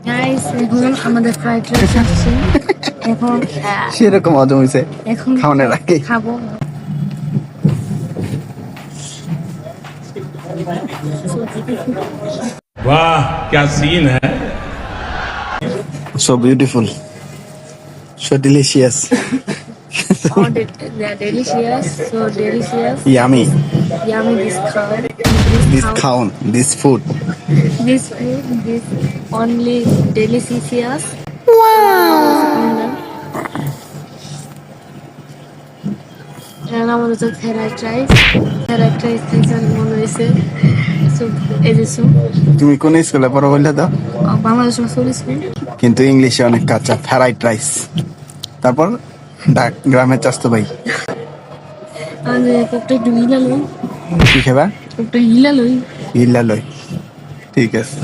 Guys এখন আমাদের fried rice আসছে এখন সেরকম মজা হয়েছে এখন খাওয়ানোর আগে। খাবো वाह क्या सीन है So beautiful, so delicious, oh they are delicious so delicious yummy. yummy This count, this food. this food this only delicious wow আমাদের তো ফ্রাইড রাইস খাইতে মনে হয়েছে স্যুপ এই যে স্যুপ তুমি কোন স্কুলে পড়ো বললে তো? বাংলাদেশ স্কুল কিন্তু ইংলিশে অনেক কাঁচা। Fried rice. তারপর গ্রামের চাস্তো ভাই আমি একটা একটু হিলা লই কি খাবা? একটু হিলা লই ইল্লা লই। ঠিক আছে।